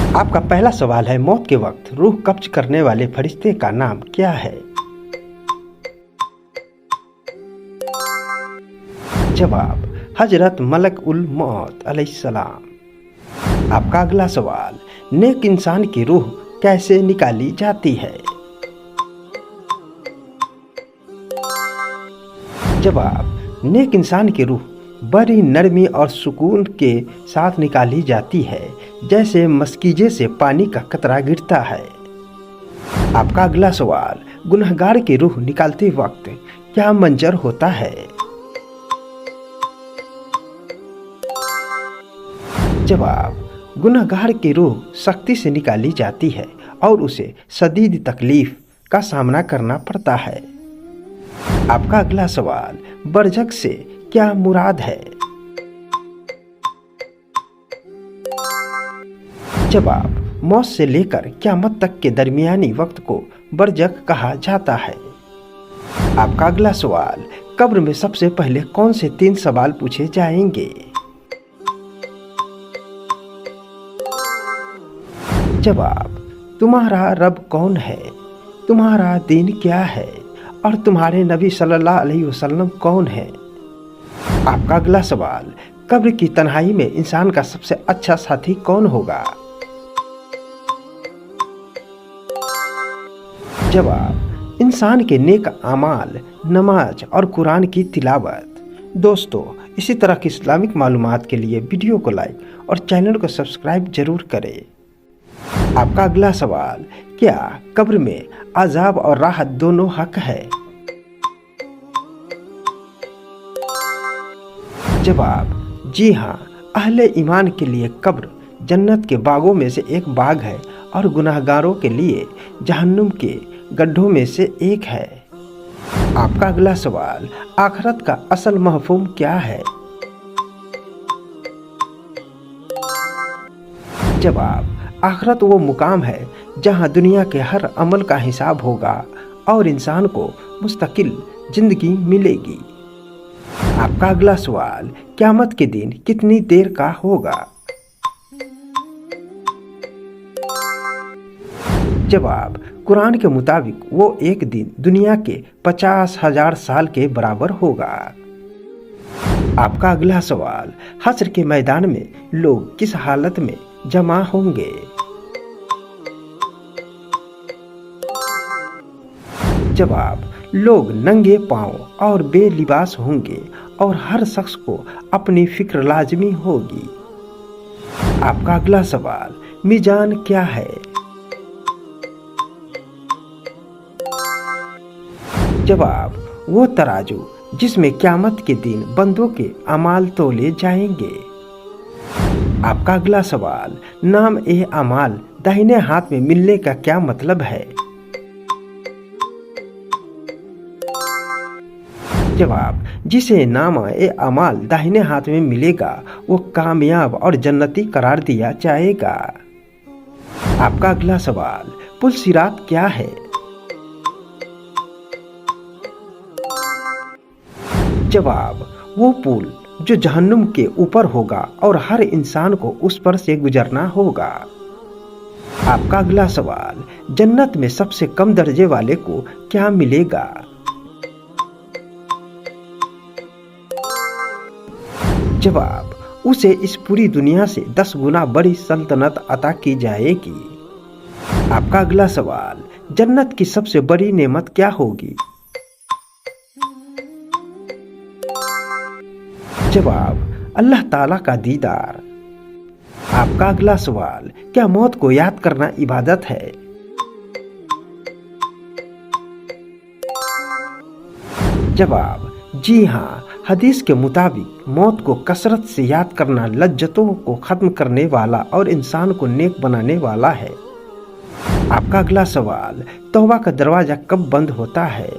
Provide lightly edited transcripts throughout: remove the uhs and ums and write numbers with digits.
आपका पहला सवाल है, मौत के वक्त रूह कब्ज करने वाले फरिश्ते का नाम क्या है? जवाब, हजरत मलक उल मौत अलैहिस्सलाम। आपका अगला सवाल, नेक इंसान की रूह कैसे निकाली जाती है? जवाब, नेक इंसान की रूह बड़ी नरमी और सुकून के साथ निकाली जाती है, जैसे मस्कीजे से पानी का कतरा गिरता है। आपका अगला सवाल, गुनहगार की रूह निकालते वक्त क्या मंजर होता है? जवाब, गुनहगार की रूह सख्ती से निकाली जाती है और उसे शदीद तकलीफ का सामना करना पड़ता है। आपका अगला सवाल, बरज़ख से क्या मुराद है? जवाब, मौत से लेकर क़यामत तक के दरमियानी वक्त को बरज़ख कहा जाता है। आपका अगला सवाल, कब्र में सबसे पहले कौन से 3 सवाल पूछे जाएंगे? जवाब, तुम्हारा रब कौन है, तुम्हारा दीन क्या है और तुम्हारे नबी सल्लल्लाहु अलैहि वसल्लम कौन है? आपका अगला सवाल, कब्र की तन्हाई में इंसान का सबसे अच्छा साथी कौन होगा? जवाब, इंसान के नेक अमाल, नमाज और कुरान की तिलावत। दोस्तों, इसी तरह की इस्लामिक मालूमात के लिए वीडियो को लाइक और चैनल को सब्सक्राइब जरूर करें। आपका अगला सवाल, क्या कब्र में अजाब और राहत दोनों हक है? जवाब, जी हाँ, अहले ईमान के लिए कब्र जन्नत के बागों में से एक बाग है और गुनाहगारों के लिए जहन्नुम के गड्ढों में से एक है। आपका अगला सवाल, आखिरत का असल मफ़हूम क्या है? जवाब, आखिरत वो मुकाम है जहाँ दुनिया के हर अमल का हिसाब होगा और इंसान को मुस्तकिल जिंदगी मिलेगी। आपका अगला सवाल, क़यामत के दिन कितनी देर का होगा? जवाब, कुरान के मुताबिक वो एक दिन दुनिया के 50,000 साल के बराबर होगा। आपका अगला सवाल, हश्र के मैदान में लोग किस हालत में जमा होंगे? जवाब, लोग नंगे पांव और बेलिबास होंगे और हर शख्स को अपनी फिक्र लाजमी होगी। आपका अगला सवाल, मीजान क्या है? जवाब, वो तराजू जिसमें क़यामत के दिन बंदों के अमाल तोले जाएंगे। आपका अगला सवाल, नाम ए अमाल दाहिने हाथ में मिलने का क्या मतलब है? जवाब, जिसे नाम ए अमाल दाहिने हाथ में मिलेगा वो कामयाब और जन्नती करार दिया जाएगा। आपका अगला सवाल, पुल सिरात क्या है? जवाब, वो पुल जो जहन्नुम के ऊपर होगा और हर इंसान को उस पर से गुजरना होगा। आपका अगला सवाल, जन्नत में सबसे कम दर्जे वाले को क्या मिलेगा? जवाब, उसे इस पूरी दुनिया से 10 गुना बड़ी सल्तनत अता की जाएगी। आपका अगला सवाल, जन्नत की सबसे बड़ी नेमत क्या होगी? जवाब, अल्लाह ताला का दीदार। आपका अगला सवाल, क्या मौत को याद करना इबादत है? जवाब, जी हाँ, हदीस के मुताबिक मौत को कसरत से याद करना लज्जतों को खत्म करने वाला और इंसान को नेक बनाने वाला है। आपका अगला सवाल, तौबा का दरवाजा कब बंद होता है?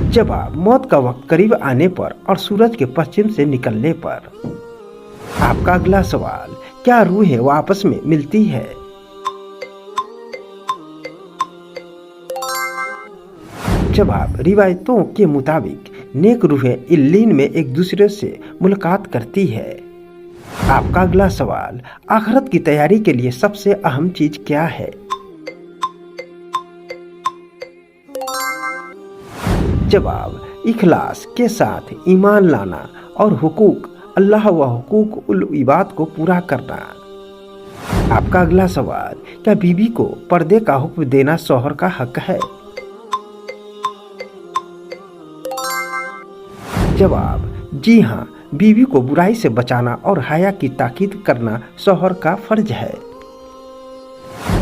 जवाब, मौत का वक्त करीब आने पर और सूरज के पश्चिम से निकलने पर। आपका अगला सवाल, क्या रूहें वापस में मिलती है? जवाब, रिवायतों के मुताबिक नेक रूहें इल्लीन में एक दूसरे से मुलाकात करती है। आपका अगला सवाल, आखिरत की तैयारी के लिए सबसे अहम चीज क्या है? जवाब, इखलास के साथ ईमान लाना और हुकूक अल्लाह व हुकूक उल इबाद को पूरा करना। आपका अगला सवाल, क्या बीवी को पर्दे का हुक्म देना शौहर का हक है? जवाब, जी हाँ, बीवी को बुराई से बचाना और हया की ताकीद करना शौहर का फर्ज है।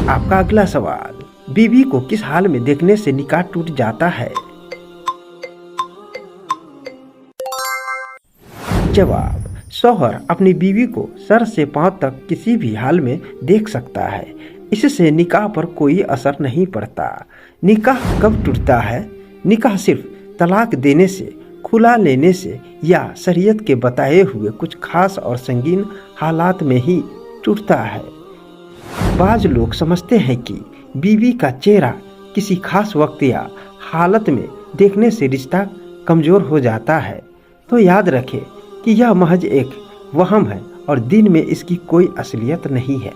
आपका अगला सवाल, बीवी को किस हाल में देखने से निकाह टूट जाता है? जवाब, शौहर अपनी बीवी को सर से पांव तक किसी भी हाल में देख सकता है। इससे निकाह पर कोई असर नहीं पड़ता। निकाह कब टूटता है? निकाह सिर्फ तलाक देने से, खुला लेने से या शरीयत के बताए हुए कुछ खास और संगीन हालात में ही टूटता है। बाज लोग समझते हैं कि बीवी का चेहरा किसी खास वक्त या हालत में देखने से रिश्ता कमजोर हो जाता है, तो याद रखें कि यह महज एक वहम है और दिन में इसकी कोई असलियत नहीं है।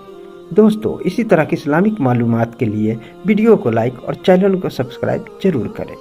दोस्तों, इसी तरह की इस्लामिक मालूमात के लिए वीडियो को लाइक और चैनल को सब्सक्राइब जरूर करें।